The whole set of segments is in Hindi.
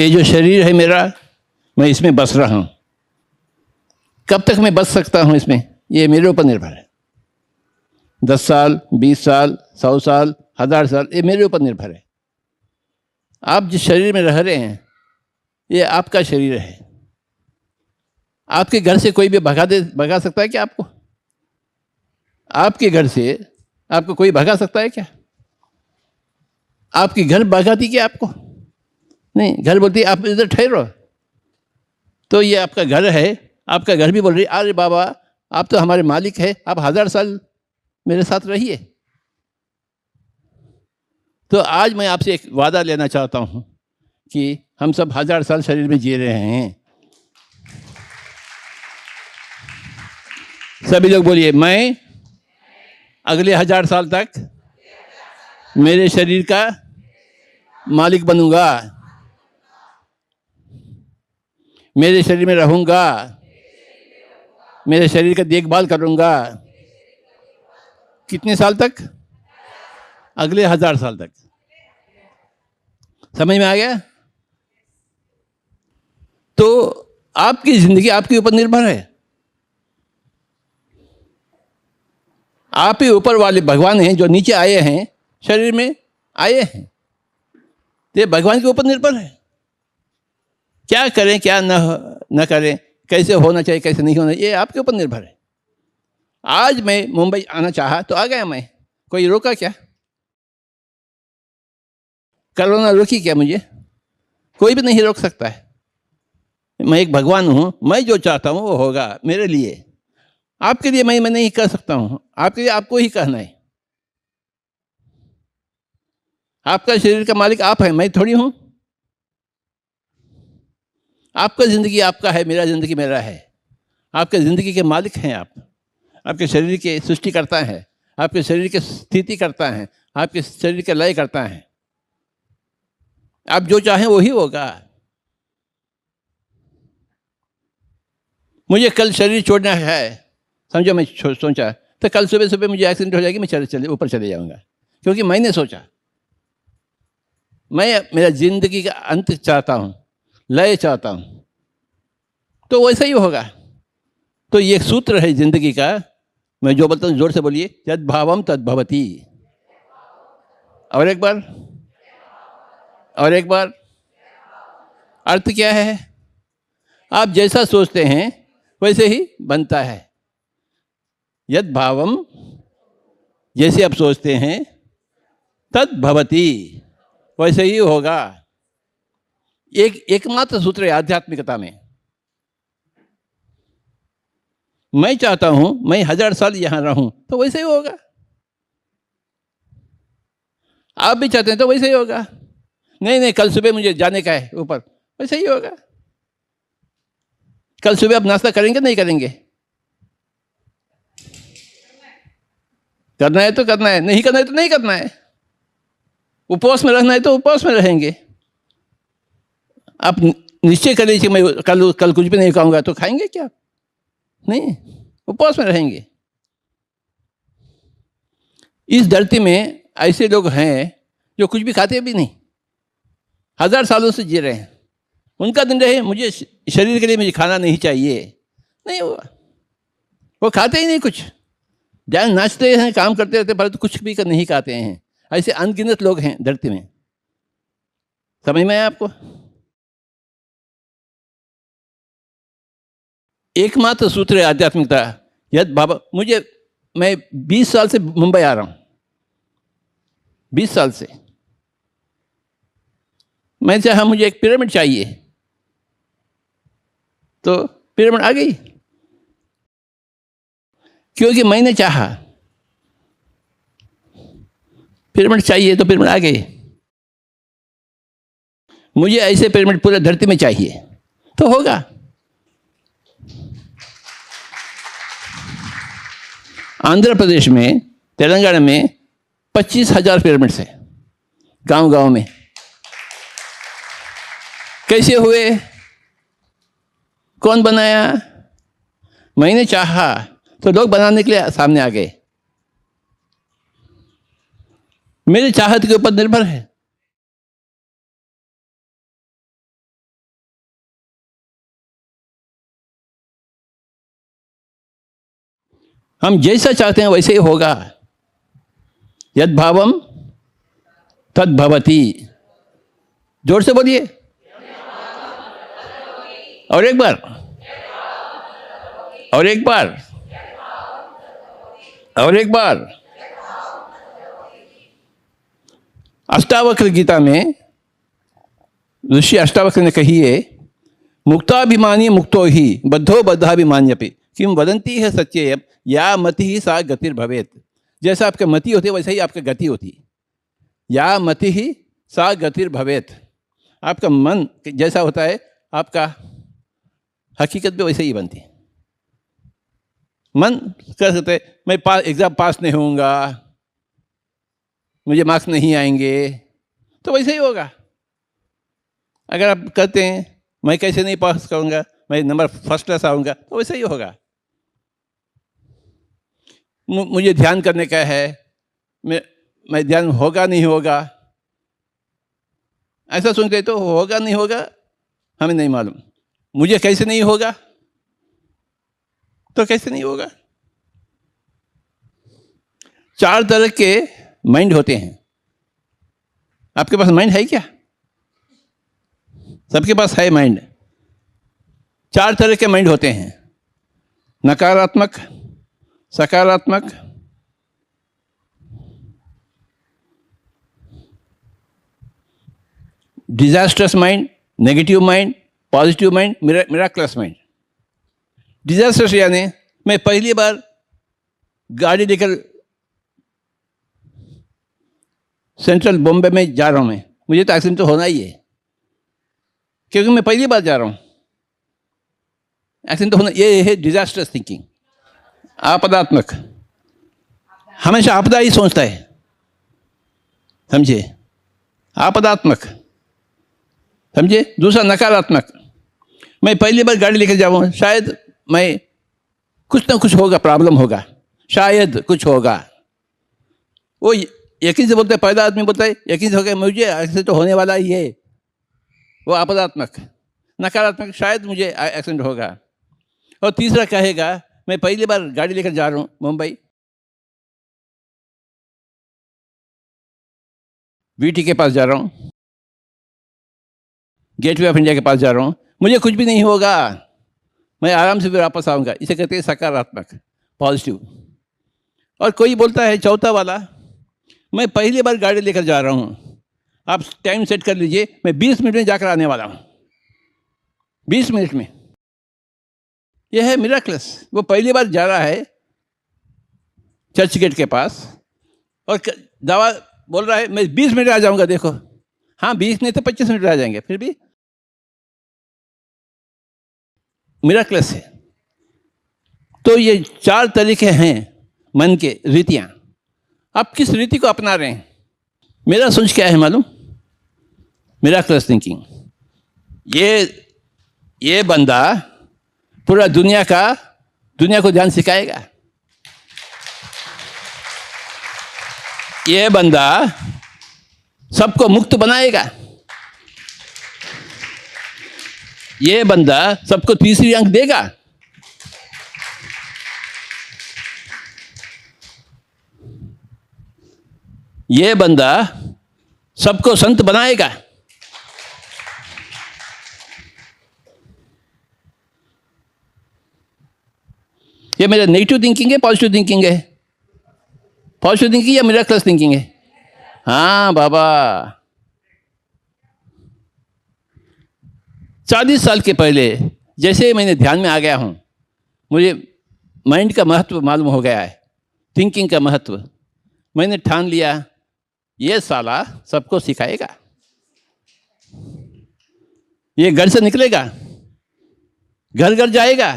ये जो शरीर है मेरा, मैं इसमें बस रहा हूँ। कब तक मैं बच सकता हूँ इसमें, ये मेरे ऊपर निर्भर है। 10 साल, 20 साल, 100 साल, 1000 साल, ये मेरे ऊपर निर्भर है। आप जिस शरीर में रह रहे हैं, ये आपका शरीर है। आपके घर से कोई भी भगा सकता है क्या आपको? आपके घर से आपको कोई भगा सकता है क्या? आपकी घर भगाती क्या आपको? नहीं, घर बोलती है आप इधर ठहरो। तो ये आपका घर है, आपका घर भी बोल रही अरे बाबा आप तो हमारे मालिक है, आप 1000 साल मेरे साथ रहिए। तो आज मैं आपसे एक वादा लेना चाहता हूँ कि हम सब 1000 साल शरीर में जी रहे हैं। सभी लोग बोलिए, मैं अगले 1000 साल तक मेरे शरीर का मालिक बनूंगा, मेरे शरीर में रहूंगा, मेरे शरीर का देखभाल करूंगा। कितने साल तक? अगले 1000 साल तक। समझ में आ गया? तो आपकी जिंदगी आपके ऊपर निर्भर है। आप ही ऊपर वाले भगवान हैं जो नीचे आए हैं, शरीर में आए हैं, तो ये भगवान के ऊपर निर्भर है। क्या करें क्या न करें, कैसे होना चाहिए कैसे नहीं होना, ये आपके ऊपर निर्भर है। आज मैं मुंबई आना चाहा तो आ गया मैं, कोई रोका क्या? कोरोना रोकी क्या मुझे? कोई भी नहीं रोक सकता है। मैं एक भगवान हूँ, मैं जो चाहता हूँ वो होगा मेरे लिए। आपके लिए मैं नहीं कर सकता हूँ, आपके लिए आपको ही कहना है। आपका शरीर का मालिक आप है, मैं थोड़ी हूँ। आपका जिंदगी आपका है, मेरा जिंदगी मेरा है। आपके जिंदगी के मालिक हैं आप। आपके शरीर के सृष्टि करता है, आपके शरीर की स्थिति करता है, आपके शरीर के लय करता है। आप जो चाहें वही होगा। मुझे कल शरीर छोड़ना है, समझो, मैं सोचा तो कल सुबह सुबह मुझे एक्सीडेंट हो जाएगी, मैं ऊपर चले जाऊंगा, क्योंकि मैंने सोचा। मैं मेरा जिंदगी का अंत चाहता हूं, लय चाहता हूं, तो वैसा ही होगा। तो ये सूत्र है जिंदगी का, मैं जो बोलता हूँ जोर से बोलिए, यद भावम तद भवति। और एक बार, और एक बार। अर्थ क्या है? आप जैसा सोचते हैं वैसे ही बनता है। यद भावम, जैसे आप सोचते हैं, तद भवति, वैसे ही होगा। एकमात्र सूत्र है आध्यात्मिकता में। मैं चाहता हूं मैं 1000 साल यहां रहूं, तो वैसे ही होगा। आप भी चाहते हैं तो वैसे ही होगा। नहीं नहीं, कल सुबह मुझे जाने का है ऊपर, वैसे ही होगा। कल सुबह आप नाश्ता करेंगे नहीं करेंगे? करना है तो करना है, नहीं करना है तो नहीं करना है। उपवास में रहना है तो उपवास में रहेंगे। आप निश्चय कर लीजिए मैं कल कुछ भी नहीं खाऊंगा, तो खाएंगे क्या? नहीं, उपवास में रहेंगे। इस धरती में ऐसे लोग हैं जो कुछ भी खाते भी नहीं, 1000 सालों से जी रहे हैं। उनका दिन रहे मुझे शरीर के लिए मुझे खाना नहीं चाहिए, नहीं हुआ। वो खाते ही नहीं कुछ, जहाँ नाचते हैं काम करते रहते, पर तो कुछ भी नहीं खाते हैं। ऐसे अनगिनत लोग हैं धरती में। समझ में आया आपको? एकमात्र सूत्र है आध्यात्मिकता। यद बाबा, मैं 20 साल से मुंबई आ रहा हूं, 20 साल से। मैं चाहा मुझे एक पिरामिड चाहिए, तो पिरामिड आ गई, क्योंकि मैंने चाहा। पिरामिड चाहिए तो पिरामिड आ गई। मुझे ऐसे पिरामिड पूरे धरती में चाहिए, तो होगा। आंध्र प्रदेश में, तेलंगाना में 25,000 पिरामिड्स है, गांव गांव में। कैसे हुए? कौन बनाया? मैंने चाहा तो लोग बनाने के लिए सामने आ गए। मेरी चाहत के ऊपर निर्भर है। हम जैसा चाहते हैं वैसे ही होगा। यद भावम तद भवति। जोर से बोलिए, और एक बार, और एक बार, और एक बार। अष्टावक्र गीता में ऋषि अष्टावक्र ने कही है, मुक्ताभिमानी मुक्तो ही बद्धो बद्धाभिमान्यपि किम वदंती है सच्चेयम या मति ही सा गतिर्भवेत। जैसा आपका मति होती है वैसे ही आपका गति होती है। या मति ही सा गतिर्भवेत। आपका मन जैसा होता है आपका हकीकत भी वैसे ही बनती है। मन कर सकते मैं एग्ज़ाम पास नहीं होऊंगा, मुझे मार्क्स नहीं आएंगे, तो वैसे ही होगा। अगर आप कहते हैं मैं कैसे नहीं पास करूंगा, मैं नंबर फर्स्ट क्लास आऊँगा, तो वैसे ही होगा। मुझे ध्यान करने का है, मैं ध्यान होगा नहीं होगा, ऐसा सुनते तो होगा नहीं होगा हमें नहीं मालूम। मुझे कैसे नहीं होगा, तो कैसे नहीं होगा। 4 तरह के माइंड होते हैं। आपके पास माइंड है क्या? सबके पास है माइंड। 4 तरह के माइंड होते हैं, नकारात्मक, सकारात्मक, disasters mind, negative mind, positive mind, miraculous mind. Disasters यानी मैं पहली बार गाड़ी लेकर सेंट्रल बॉम्बे में जा रहा हूं, मैं मुझे तो एक्सीडेंट तो होना ही है, क्योंकि मैं पहली बार जा रहा हूं। एक्सीडेंट तो होना, ये है डिजास्टर्स थिंकिंग, आपदात्मक। हमेशा आपदा ही सोचता है, समझे, आपदात्मक, समझे। दूसरा नकारात्मक, मैं पहली बार गाड़ी लेकर जाऊँ, शायद मैं कुछ ना कुछ होगा, प्रॉब्लम होगा, शायद कुछ होगा। वो यकीन से बोलते हैं, पहला आदमी बोलता है यकीन से होगा मुझे एक्सीडेंट तो होने वाला ही है, वो आपदात्मक। नकारात्मक, शायद मुझे एक्सीडेंट होगा। और तीसरा कहेगा मैं पहली बार गाड़ी लेकर जा रहा हूँ मुंबई, वीटी के पास जा रहा हूँ, गेटवे ऑफ इंडिया के पास जा रहा हूँ, मुझे कुछ भी नहीं होगा, मैं आराम से फिर वापस आऊँगा। इसे कहते हैं सकारात्मक, पॉजिटिव। और कोई बोलता है चौथा वाला, मैं पहली बार गाड़ी लेकर जा रहा हूँ, आप टाइम सेट कर लीजिए, मैं 20 मिनट में जाकर आने वाला हूँ, 20 मिनट में। यह है मिराक्लस। वो पहली बार जा रहा है चर्च गेट के पास और दावा बोल रहा है मैं 20 मिनट आ जाऊँगा। देखो, हाँ 20 नहीं तो 25 मिनट आ जाएंगे, फिर भी मिराक्लस है। तो ये 4 तरीके हैं मन के, रीतियाँ। आप किस रीति को अपना रहे हैं? मेरा सोच क्या है मालूम? मिराक्लस थिंकिंग। ये बंदा पूरा दुनिया को ध्यान सिखाएगा। ये बंदा सबको मुक्त बनाएगा। ये बंदा सबको तीसरी अंक देगा। ये बंदा सबको संत बनाएगा। ये मेरा नेगेटिव थिंकिंग है, पॉजिटिव थिंकिंग है? पॉजिटिव थिंकिंग या मिराक्लस थिंकिंग है? हाँ बाबा, 40 साल के पहले जैसे मैंने ध्यान में आ गया हूँ, मुझे माइंड का महत्व मालूम हो गया है, थिंकिंग का महत्व। मैंने ठान लिया ये साला सबको सिखाएगा। ये घर से निकलेगा, घर घर जाएगा,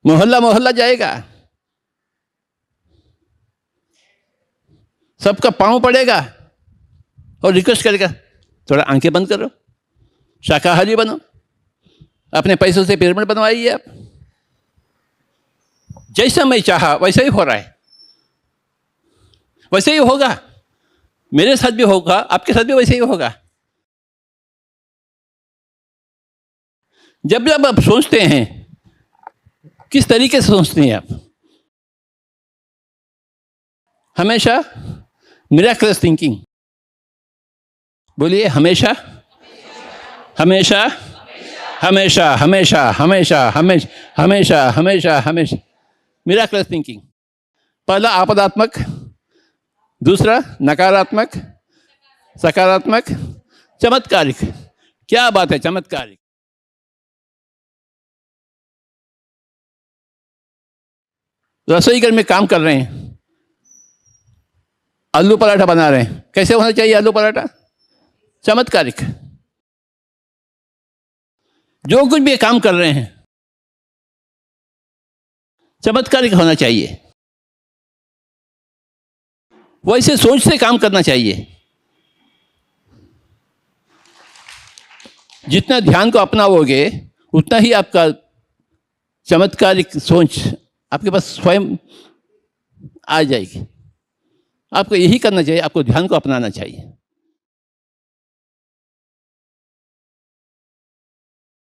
मोहल्ला मोहल्ला जाएगा, सबका पांव पड़ेगा और रिक्वेस्ट करेगा थोड़ा आंखें बंद करो, शाकाहारी बनो, अपने पैसों से पिरामिड बनवाइए आप। जैसा मैं चाहा वैसा ही हो रहा है, वैसे ही होगा। मेरे साथ भी होगा, आपके साथ भी वैसे ही होगा। जब जब आप सोचते हैं, किस तरीके से सोचते हैं आप? हमेशा मिराकलस थिंकिंग, बोलिए हमेशा हमेशा हमेशा हमेशा हमेशा हमेशा हमेशा हमेशा हमेशा मिराकलस थिंकिंग। पहला आपदात्मक, दूसरा नकारात्मक, सकारात्मक, चमत्कारिक। क्या बात है, चमत्कारिक। रसोई घर में काम कर रहे हैं, आलू पराठा बना रहे हैं, कैसे होना चाहिए आलू पराठा? चमत्कारिक। जो कुछ भी काम कर रहे हैं चमत्कारिक होना चाहिए, वैसे सोच से काम करना चाहिए। जितना ध्यान को अपनाओगे उतना ही आपका चमत्कारिक सोच आपके पास स्वयं आ जाएगी। आपको यही करना चाहिए, आपको ध्यान को अपनाना चाहिए।